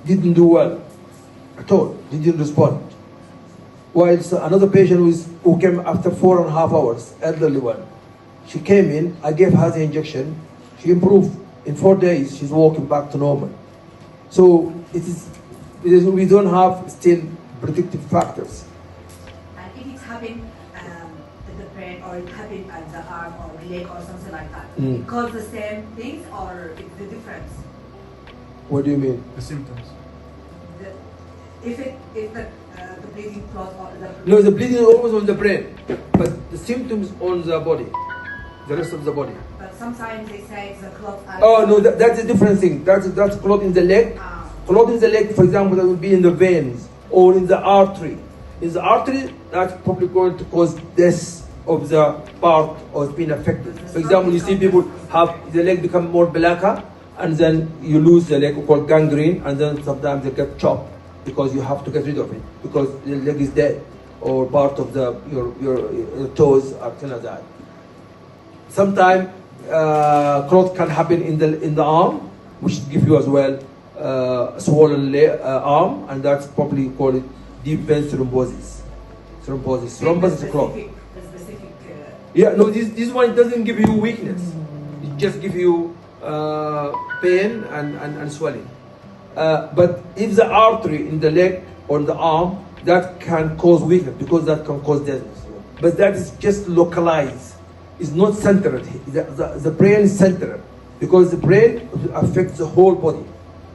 didn't do well at all. He didn't respond. Whilst another patient who came after 4.5 hours, elderly one, she came in, I gave her the injection, she improved. In 4 days, she's walking back to normal. So we don't have still predictive factors. And if it's happened in the brain, or it happened at the arm or leg or something like that, it cause the same things or it's the difference? What do you mean? The symptoms. If the bleeding clot or the... No, the bleeding is always on the brain, but the symptoms on the body, the rest of the body. But sometimes they say it's a clot. Oh no, that's a different thing. That's clot in the leg. Clot in the leg, for example, that will be in the veins or in the artery. In the artery, that's probably going to cause death of the part or being affected. For example, you see people have the leg become more blacker, and then you lose the leg, called gangrene, and then sometimes they get chopped because you have to get rid of it because the leg is dead or part of your toes or things like that. Sometimes clot can happen in the arm, which give you as well a swollen arm, and that's probably called it deep vein thrombosis. Thrombosis is a clot. Yeah, no, this one doesn't give you weakness. It just gives you pain and swelling. But if the artery in the leg or the arm, that can cause weakness because that can cause death. But that is just localized. It's not centered. The brain is centered because the brain affects the whole body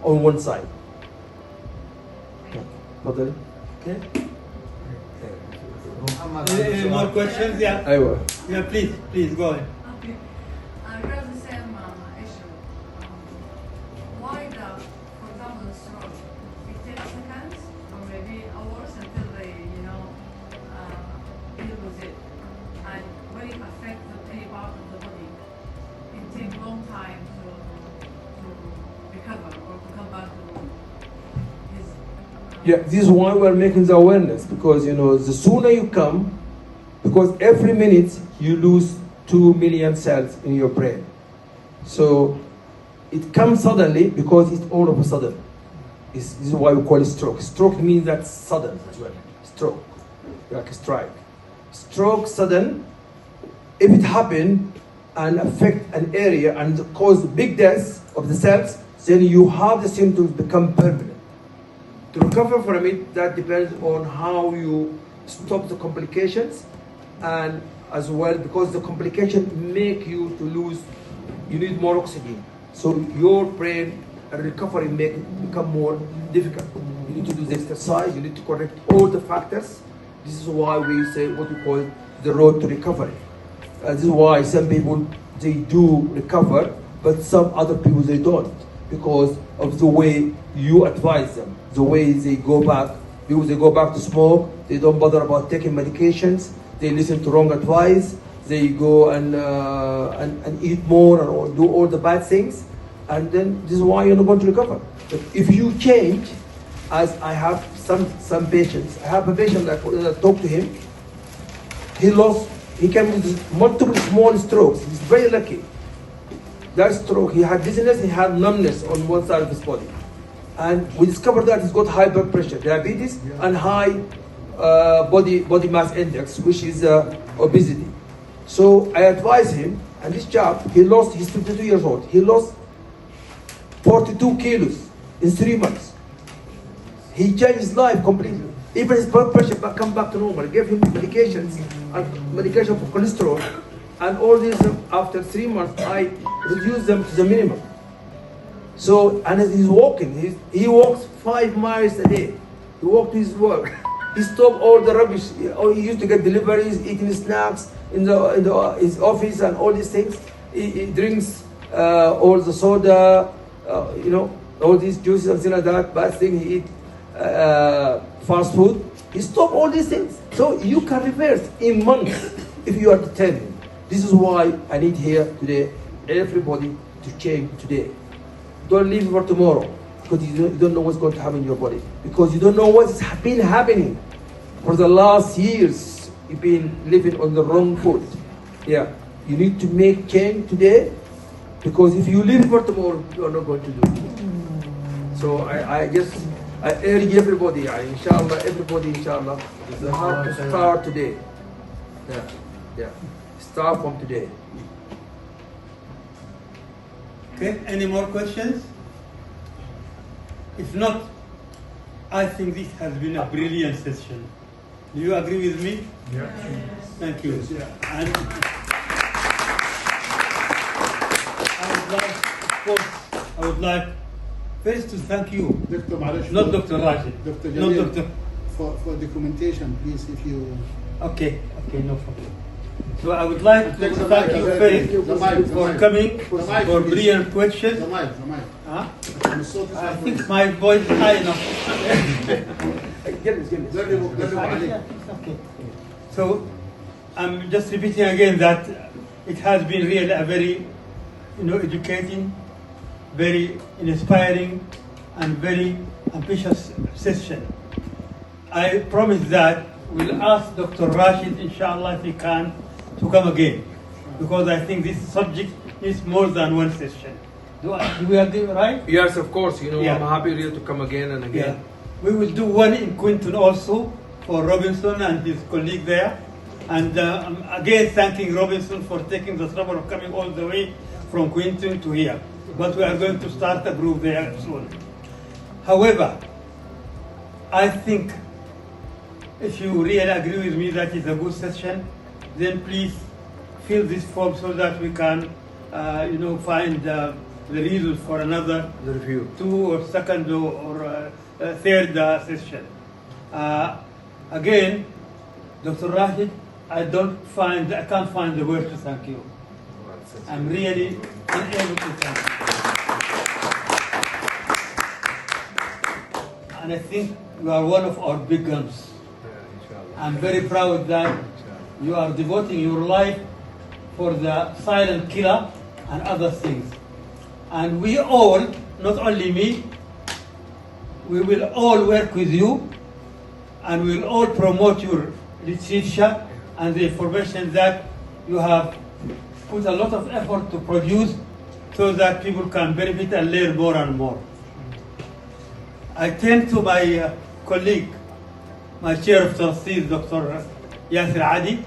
on one side. Okay. Any more questions? Yeah. Yeah, please go ahead. Okay. Regarding the same issue, why for example, the stroke, it takes seconds or maybe hours until they, deal with it, and when it affects any part of the body, it takes a long time to recover or to come back to his. Yeah, this is why we're making the awareness, because the sooner you come, because every minute you lose 2 million cells in your brain. So it comes suddenly because it's all of a sudden. This is why we call it stroke. Stroke means that's sudden as well. Stroke, like a strike. Stroke sudden, if it happen and affect an area and cause big death of the cells, then you have the symptoms become permanent. To recover from it, that depends on how you stop the complications, and as well because the complication make you to lose, you need more oxygen. So your brain recovery make it become more difficult. You need to do the exercise, you need to correct all the factors. This is why we say what we call the road to recovery. This is why some people, they do recover, but some other people, they don't, because of the way you advise them, the way they go back. Because they go back to smoke, they don't bother about taking medications, they listen to wrong advice, they go and eat more and do all the bad things, and then this is why you're not going to recover. But if you change, as I have some patients, I have a patient that I talk to him, he came with multiple small strokes. He's very lucky. That stroke, he had dizziness, he had numbness on one side of his body. And we discovered that he's got high blood pressure, diabetes, and high body mass index, which is obesity. So I advised him, and this chap, he's 52 years old, he lost 42 kilos in 3 months. He changed his life completely. Even his blood pressure come back to normal. I gave him medications, medication for cholesterol, and all this after 3 months, I reduced them to the minimum. So, and he's walking, he walks 5 miles a day. He walked to his work. He stopped all the rubbish. He used to get deliveries, eating snacks in his office and all these things. He drinks all the soda, all these juices and things like that, bad thing. He eat fast food. He stopped all these things. So you can reverse in months if you are determined. This is why I need here today, everybody to change today. Don't leave for tomorrow, because you don't know what's going to happen in your body. Because you don't know what's been happening for the last years. You've been living on the wrong foot. Yeah, you need to make change today, because if you leave for tomorrow, you are not going to do it. So I urge everybody, inshallah, inshallah, they have to start today. Yeah. Start from today. Okay, any more questions? If not, I think this has been a brilliant session. Do you agree with me? Yeah. Thank you. Yeah. And I would like first to thank you, Dr. Malish, not Dr. Rashid, Dr. not Jalil, Dr. for documentation, please, if you... Okay, no problem. So I would like to Take the thank mic, you the first mic, for the coming, mic, for please. brilliant questions. The mic. Huh? الصوت is I not think good. my voice is high enough. جربوا عليك. Okay. So I'm just repeating again that it has been really a very, educating, very inspiring, and very ambitious session. I promise that we'll ask Dr. Rashid, inshallah, if he can, to come again, because I think this subject needs more than one session. Do we agree, right? Yes, of course. Yeah. I'm happy really to come again and again. Yeah. We will do one in Quinton also for Robinson and his colleague there. And I'm again thanking Robinson for taking the trouble of coming all the way from Quinton to here. But we are going to start a group there soon. However, I think if you really agree with me that it's a good session, then please fill this form so that we can, find the reasons for another The review. 2 or second or third session. Again, Dr. Rashid, I can't find the word to thank you. I'm really unable to thank you. And I think you are one of our big guns. I'm very proud that you are devoting your life for the silent killer and other things. And we all, not only me, we will all work with you and we will all promote your literature and the information that you have put a lot of effort to produce so that people can benefit and learn more and more. I turn to my colleague, my chair of trustees, Dr. Yassir Ali.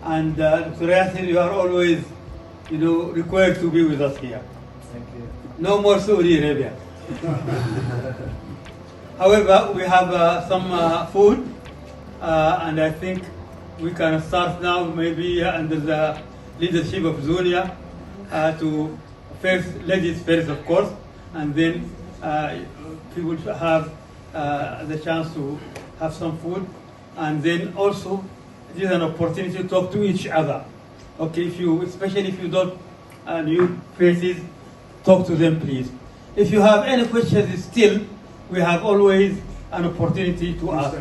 And Dr. Yassir, you are always, required to be with us here. Thank you. No more Saudi Arabia. However, we have some food, and I think we can start now, maybe under the leadership of Zunia, to ladies first, of course, and then people have the chance to have some food, and then also it is an opportunity to talk to each other. Okay, especially if you don't new faces, talk to them, please. If you have any questions still, we have always an opportunity to ask.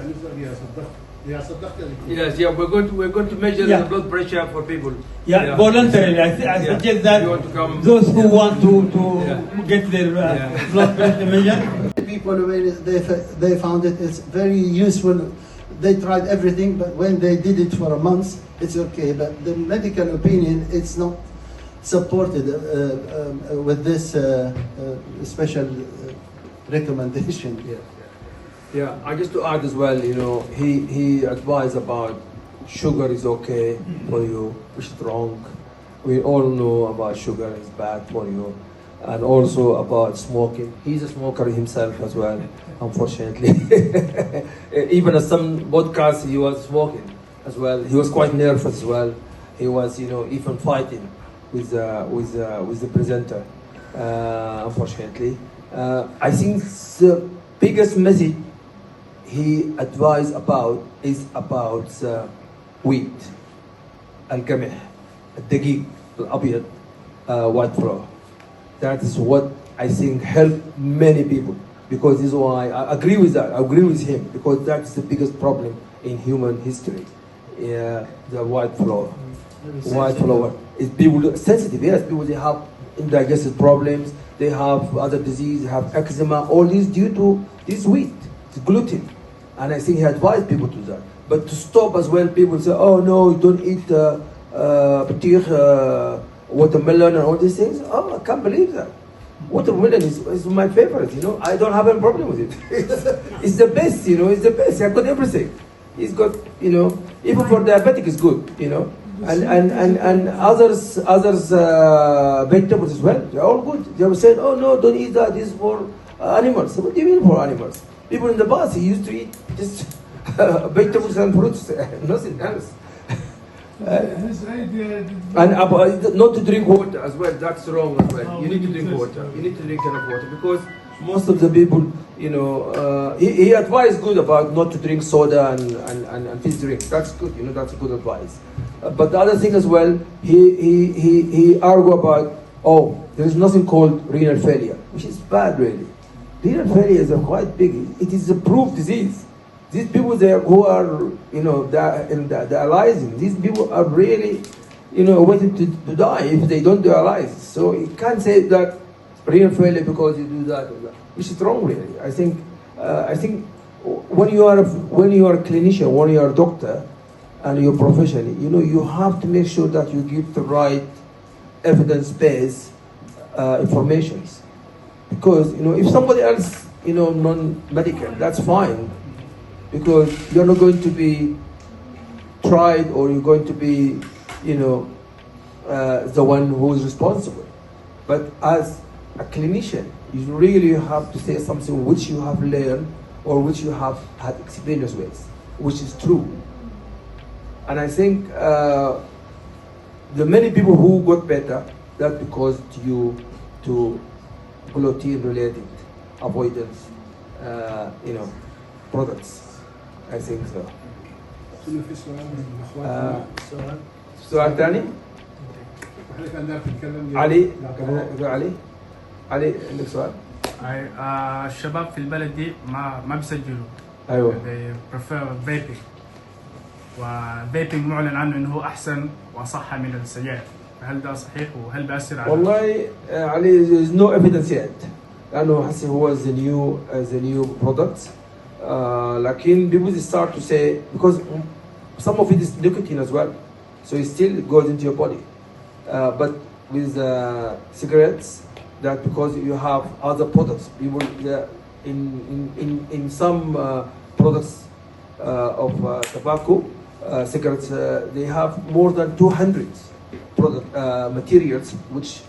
Yes, we're going to measure the blood pressure for people. Yeah. Voluntarily. I suggest that those who want to get their blood pressure measured. People, they found it's very useful. They tried everything, but when they did it for a month, it's okay. But the medical opinion, it's not supported with this special recommendation. Yeah, I just to add as well, he advised about sugar is okay for you, which is wrong. We all know about sugar is bad for you. And also about smoking. He's a smoker himself as well, unfortunately. Even at some podcasts he was smoking as well. He was quite nervous as well. He was, even fighting with the presenter, unfortunately. I think the biggest message he advised about is about wheat, al-qamh, al-daqiq, al-abyad, white flour. That is what I think helped many people, because this is why I agree with that. I agree with him, because that's the biggest problem in human history. The white flour. White flour. People sensitive, yes. People, they have indigestive problems, they have other diseases, they have eczema, all this due to this wheat, it's gluten. And I think he advised people to that. But to stop as well, people say, oh no, you don't eat watermelon and all these things. Oh, I can't believe that. Watermelon is my favorite, you know. I don't have any problem with it. It's the best, you know. It's the best. I've got everything. It's got, you know, even for diabetic it's good, you know. And others vegetables as well. They're all good. They were saying, oh no, don't eat that. This is for animals. What do you mean for animals? People in the past used to eat just vegetables and fruits, nothing else. And not to drink water as well. That's wrong as well. You need to drink water. You need to drink enough water because most of the people, you know, he advised good about not to drink soda and fizzy drinks. That's good. You know, that's a good advice. But the other thing as well, he argued about, oh, there is nothing called renal failure, which is bad really. Renal failure is a quite big. It is a proved disease. These people there who are, you know, dialyzing, these people are really, you know, waiting to die if they don't dialyze. So you can't say that renal failure because you do that or that, which is wrong really. I think when you are a clinician, when you are a doctor, and your profession, you know, you have to make sure that you give the right evidence-based informations. Because, you know, if somebody else, you know, non-medical, that's fine. Because you're not going to be tried or you're going to be, you know, the one who is responsible. But as a clinician, you really have to say something which you have learned or which you have had experience with, which is true. And I think the many people who got better, that's because due to gluten-related avoidance, you know, products. I think so. في سؤال من الاخوان سؤال ثاني؟ حضرتك عندك تتكلم علي عندك سؤال؟ الشباب في البلد دي ما بيسجلوا. ايوه. they prefer vaping. والفيبنج معلن عنه انه هو احسن واصح من السجاير. هل ده صحيح وهل بيأثر على؟ والله علي there is no evidence yet. لأنه حسي هو the new product. لكن people start to say because some of it is nicotine as well, so it still goes into your body. But with cigarettes, that because you have other products, people in some products of tobacco, cigarettes, they have more than 200 product materials, which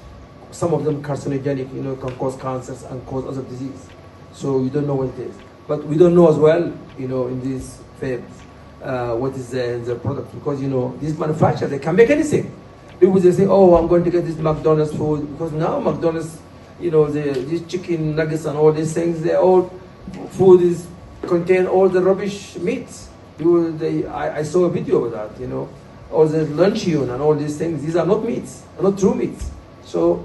some of them carcinogenic, you know, can cause cancers and cause other disease. So you don't know what it is. But we don't know as well, you know, in these vapes, what is the product, because you know these manufacturers, they can make anything. People they say, oh, I'm going to get this McDonald's food because now McDonald's, you know, these chicken nuggets and all these things, they all food is contain all the rubbish meats. I saw a video of that, you know, all the luncheon and all these things. These are not meats, not true meats. So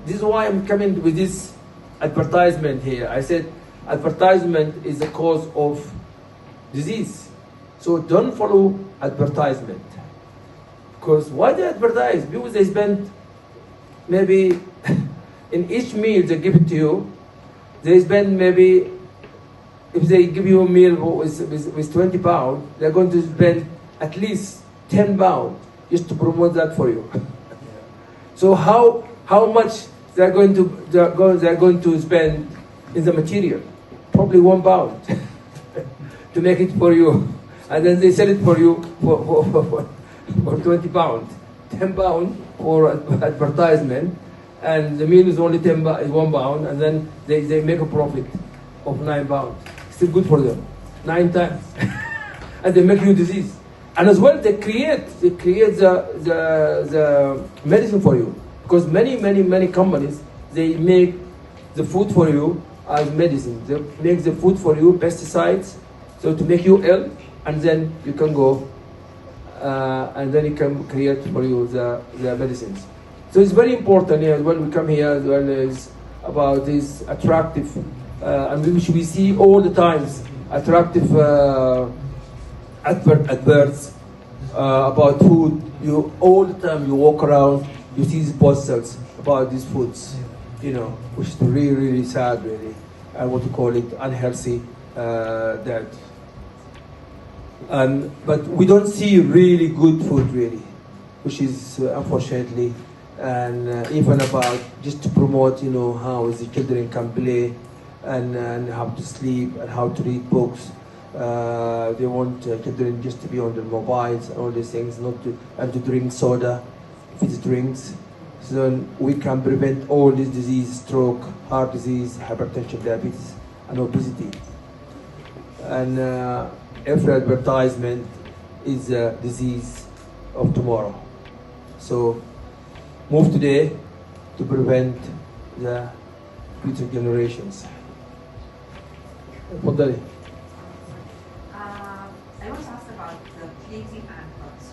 this is why I'm coming with this advertisement here. I said advertisement is the cause of disease. So don't follow advertisement. Because why they advertise? Because they spend maybe in each meal they give it to you, they spend maybe, if they give you a meal with 20 pounds, they're going to spend at least 10 pounds just to promote that for you. So how much they're going to spend in the material? Probably 1 pound to make it for you, and then they sell it for you for 20 pounds, 10 pounds for advertisement, and the meal is only 1 pound, and then they make a profit of 9 pounds. Still good for them, 9 times, and they make you disease. And as well, they create the medicine for you, because many companies, they make the food for you as medicine. They make the food for you pesticides, so to make you ill, and then you can go and then it can create for you the medicines. So it's very important here when we come here as well is about this attractive and which we see all the times attractive adverts about food. You all the time you walk around, you see these posters about these foods, you know, which is really sad, really. I want to call it unhealthy diet. But we don't see really good food, really, which is unfortunately and even about just to promote, you know, how the children can play and how to sleep and how to read books. They want children just to be on their mobiles and all these things, not to, and to drink soda if it's drinks. So we can prevent all these diseases: stroke, heart disease, hypertension, diabetes, and obesity. And every advertisement is a disease of tomorrow. So move today to prevent the future generations. تفضلي. I want to ask about the bleeding and clots.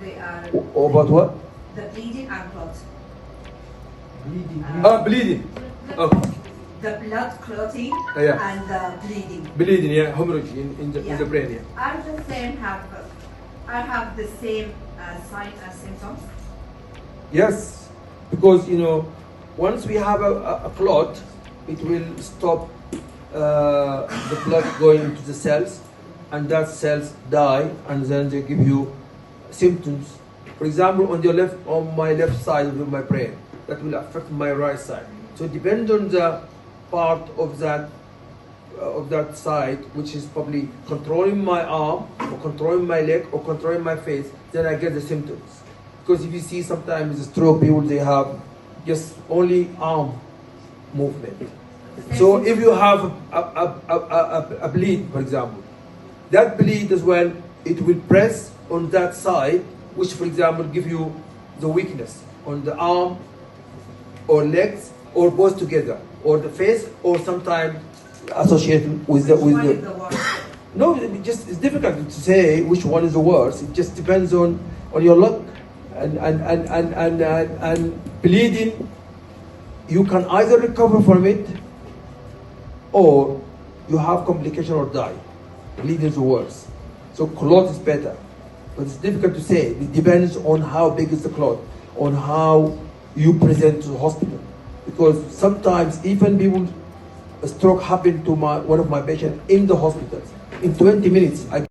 They are About what? the bleeding and clots. Bleeding. Okay. The blood clotting Yeah. and the bleeding. Bleeding, yeah, hemorrhage in the brain, yeah. Are the same have the same signs and symptoms? Yes, because you know, once we have a clot, it will stop the blood going into the cells, and that cells die, and then they give you symptoms. For example, on my left side of my brain, that will affect my right side. So it depends on the part of that side, which is probably controlling my arm, or controlling my leg, or controlling my face, then I get the symptoms. Because if you see sometimes the stroke people, they have just only arm movement. So if you have a bleed, for example, that bleed as well, it will press on that side, which for example give you the weakness on the arm or legs or both together, or the face, or sometimes associated with the Which one is the worst? no, it's difficult to say which one is the worst. It just depends on your luck. And bleeding, you can either recover from it or you have complication or die. Bleeding is the worst. So clot is better. But it's difficult to say. It depends on how big is the clot, on how you present to the hospital. Because sometimes even people, a stroke happened to one of my patients in the hospital. In 20 minutes,